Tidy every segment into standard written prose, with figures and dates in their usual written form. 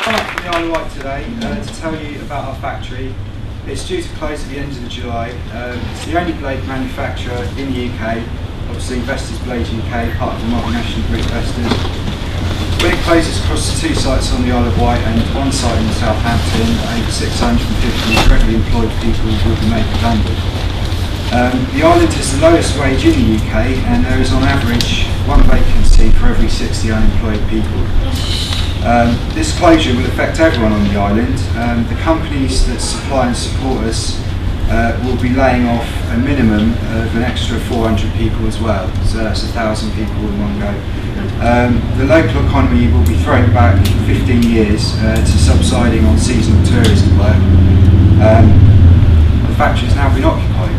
come up from the Isle of Wight today to tell you about our factory. It's due to close at the end of July. It's the only blade manufacturer in the UK, obviously Vestas Blades UK, part of the multinational group Vestas. When it closes across the two sites on the Isle of Wight and one site in Southampton, over 650 directly employed people will be made redundant. The island is the lowest wage in the UK, and there is on average one vacancy for every 60 unemployed people. This closure will affect everyone on the island. The companies that supply and support us will be laying off a minimum of an extra 400 people as well, so that's 1,000 people in one go. The local economy will be thrown back 15 years to subsiding on seasonal tourism work. The factory has now been occupied.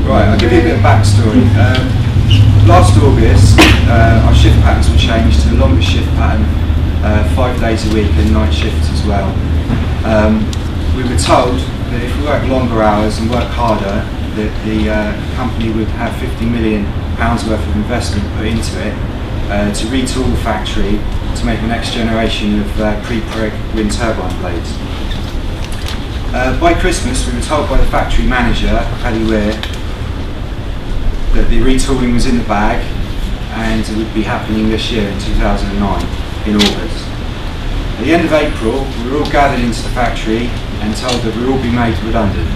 Right, I'll give you a bit of backstory. Last August, our shift patterns were changed to a longer shift pattern, 5 days a week and night shifts as well. We were told that if we work longer hours and work harder, that the company would have £50 million worth of investment put into it to retool the factory to make the next generation of pre-preg wind turbine blades. By Christmas, we were told by the factory manager, Paddy Weir, that the retooling was in the bag and it would be happening this year in 2009, in August. At the end of April, we were all gathered into the factory and told that we would all be made redundant.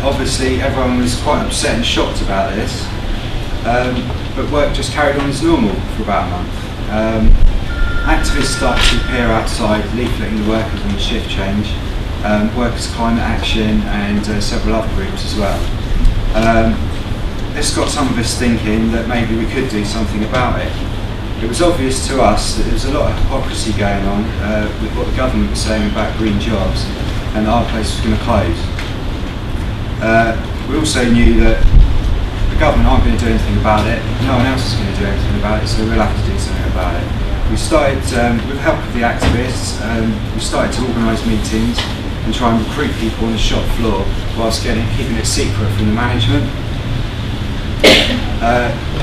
Obviously, everyone was quite upset and shocked about this, but work just carried on as normal for about a month. Activists started to appear outside, leafleting the workers on the shift change. Workers' Climate Action and several other groups as well. This got some of us thinking that maybe we could do something about it. It was obvious to us that there was a lot of hypocrisy going on with what the government was saying about green jobs, and our place was going to close. We also knew that the government aren't going to do anything about it, no one else is going to do anything about it, so we'll have to do something about it. We started, with the help of the activists, we started to organise meetings and try and recruit people on the shop floor whilst keeping it secret from the management.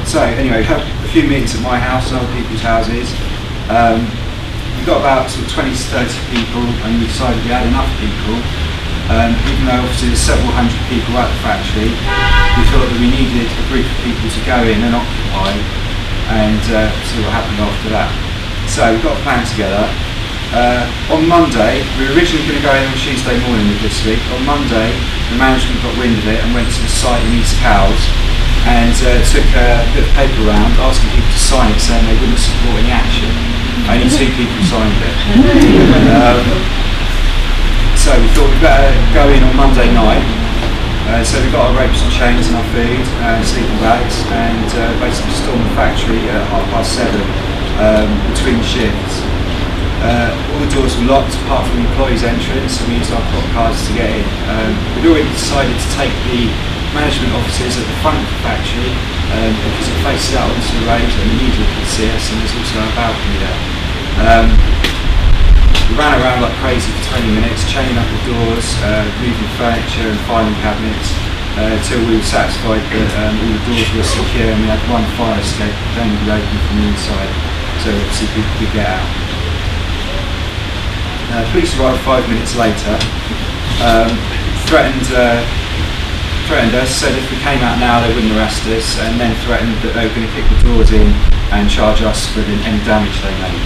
So anyway, we had a few meetings at my house and other people's houses. We got about sort of 20 to 30 people, and we decided we had enough people. Even though obviously there's several hundred people at the factory, we thought that we needed a group of people to go in and occupy and see what happened after that. So we got a plan together. On Monday, we were originally going to go in on Tuesday morning of this week. On Monday, the management got wind of it and went to the site in East Cowes and took a bit of paper around asking people to sign it, saying they wouldn't support any action. Only 2 people signed it. So we thought we'd better go in on Monday night. So we got our ropes and chains and our food and sleeping bags, and basically stormed the factory at 7:30 between shifts. All the doors were locked apart from the employees' entrance, and we used our clock cards to get in. We'd already decided to take the management offices at the front of the factory because it faces out onto the road and the media could see us, and there's also a balcony there. We ran around like crazy for 20 minutes, chaining up the doors, moving furniture and filing cabinets until we were satisfied that all the doors were secure and we had one fire escape that only be open from the inside, so obviously people could get out. Police arrived 5 minutes later, threatened us, said if we came out now they wouldn't arrest us, and then threatened that they were going to kick the doors in and charge us for any damage they made.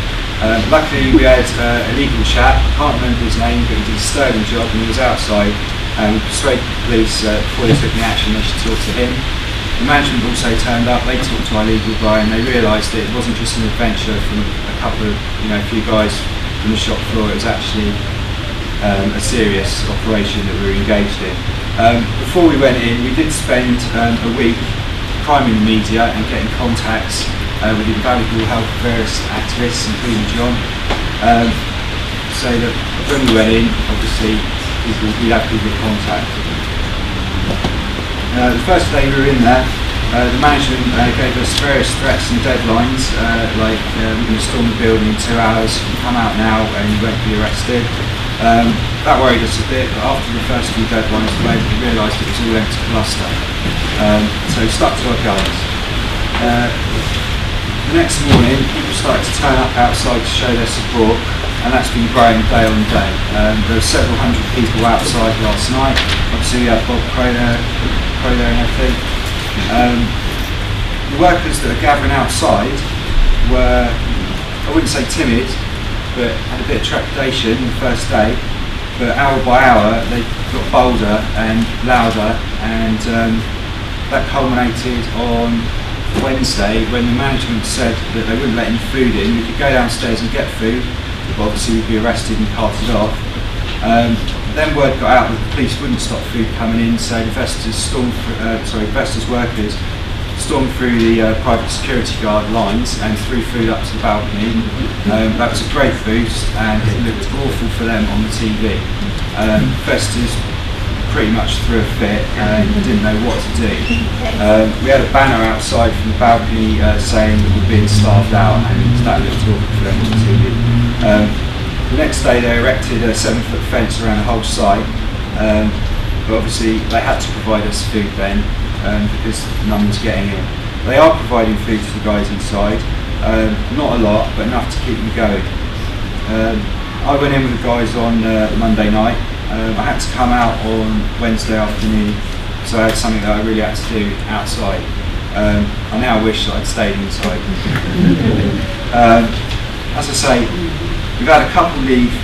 Luckily we had a legal chap, I can't remember his name, but he did a sterling job and he was outside, and we persuaded the police before they took any action they should talk to him. The management also turned up, they talked to our legal guy, and they realised that it wasn't just an adventure from a couple of, a few guys from the shop floor, it was actually a serious operation that we were engaged in. Before we went in, we did spend a week priming the media and getting contacts with invaluable help of various activists, including John, so that when we went in, obviously we'd have people to contact. The first day we were in there, the management gave us various threats and deadlines, like we're going to storm the building in 2 hours, come out now and you won't be arrested. That worried us a bit, but after the first few deadlines we realised it was all empty bluster. So we stuck to our guns. The next morning, people started to turn up outside to show their support. and that's been growing day on day. There were several hundred people outside last night. Obviously we had Bob Crow there and everything. The workers that are gathering outside were, I wouldn't say timid, but had a bit of trepidation the first day, but hour by hour they got bolder and louder, and that culminated on Wednesday when the management said that they wouldn't let any food in. We could go downstairs and get food, but obviously we'd be arrested and carted off. Then word got out that the police wouldn't stop food coming in, so the Vestas workers stormed through the private security guard lines and threw food up to the balcony. That was a great boost, and it looked awful for them on the TV. Vestas pretty much threw a fit and didn't know what to do. We had a banner outside from the balcony saying that we're being starved out, and that looked awful for them on the TV. The next day they erected a 7-foot fence around the whole site, but obviously they had to provide us food then, because none was getting in. They are providing food to the guys inside, not a lot, but enough to keep them going. I went in with the guys on Monday night. I had to come out on Wednesday afternoon, so I had something that I really had to do outside. I now wish that I'd stayed inside. As I say, we've had a couple leave,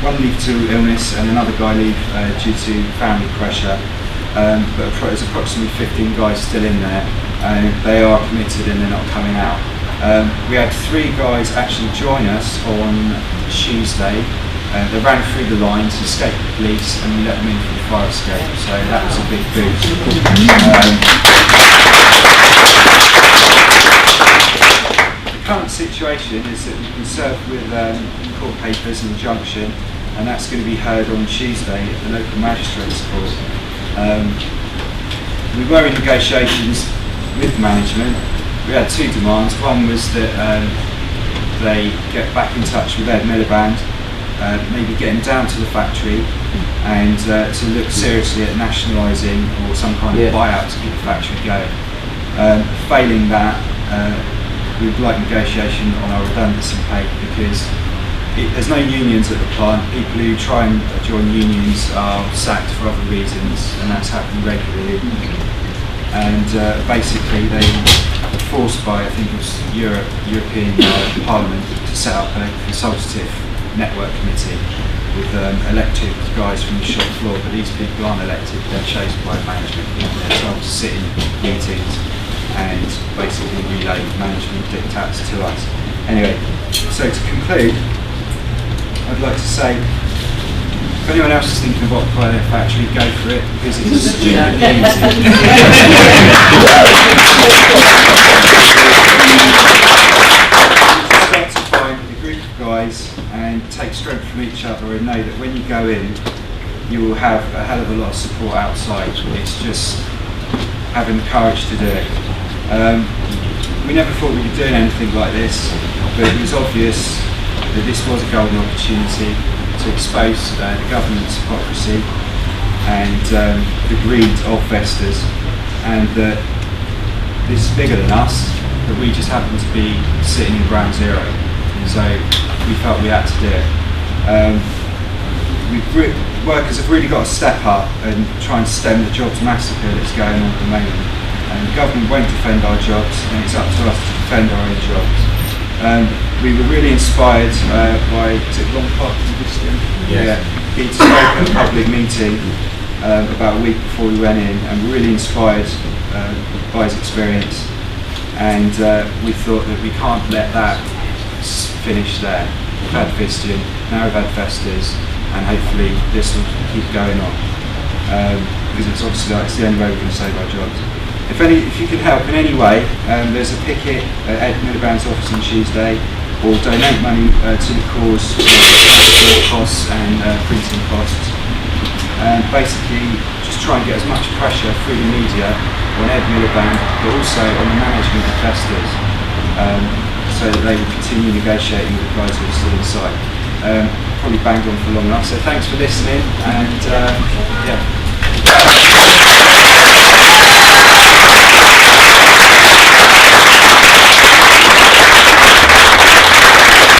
one leave to illness and another guy leave due to family pressure. But there's approximately 15 guys still in there, and they are committed and they're not coming out. We had 3 guys actually join us on Tuesday. They ran through the lines, escaped the police, and we let them in for the fire escape, so that was a big boost. The current situation is that we've been served with court papers and injunction, and that's going to be heard on Tuesday at the local magistrates court. We were in negotiations with management. We had 2 demands. One was that they get back in touch with Ed Miliband, maybe get him down to the factory, and to look seriously at nationalising or some kind of buyout to keep the factory going. Failing that, we'd like negotiation on our redundancy pay, because there's no unions at the plant. People who try and join unions are sacked for other reasons, and that's happened regularly. And basically they were forced by, I think it was European Parliament, to set up a consultative network committee with elected guys from the shop floor, but these people aren't elected, they're chosen by management. They're told to sit in meetings and basically relay management diktats to us. Anyway, so to conclude, I'd like to say, if anyone else is thinking about buying a factory, go for it, because it's stupidly easy. Start to find a group of guys and take strength from each other, and know that when you go in, you will have a hell of a lot of support outside. It's just having the courage to do it. We never thought we'd be doing anything like this, but it was obvious that this was a golden opportunity to expose the government's hypocrisy and the greed of Vestas, and that this is bigger than us, that we just happen to be sitting in ground zero, so we felt we had to do it. Workers have really got to step up and try and stem the jobs massacre that's going on at the moment, and the government won't defend our jobs, and it's up to us to defend our own jobs. We were really inspired by, is it Long Park? Yes. Yeah, he spoke at a public meeting about a week before we went in, and we're really inspired by his experience, and we thought that we can't let that finish there. We've had Vistian, now we've had Vestas, and hopefully this will keep going on, because it's obviously it's the only way we're going to save our jobs. If you can help in any way, there's a picket at Ed Miliband's office on Tuesday, or donate money to the cause for costs and printing costs. And basically just try and get as much pressure through the media on Ed Miliband, but also on the management of Vestas, so that they will continue negotiating with the guys who are still inside. Probably banged on for long enough, so thanks for listening, and yeah.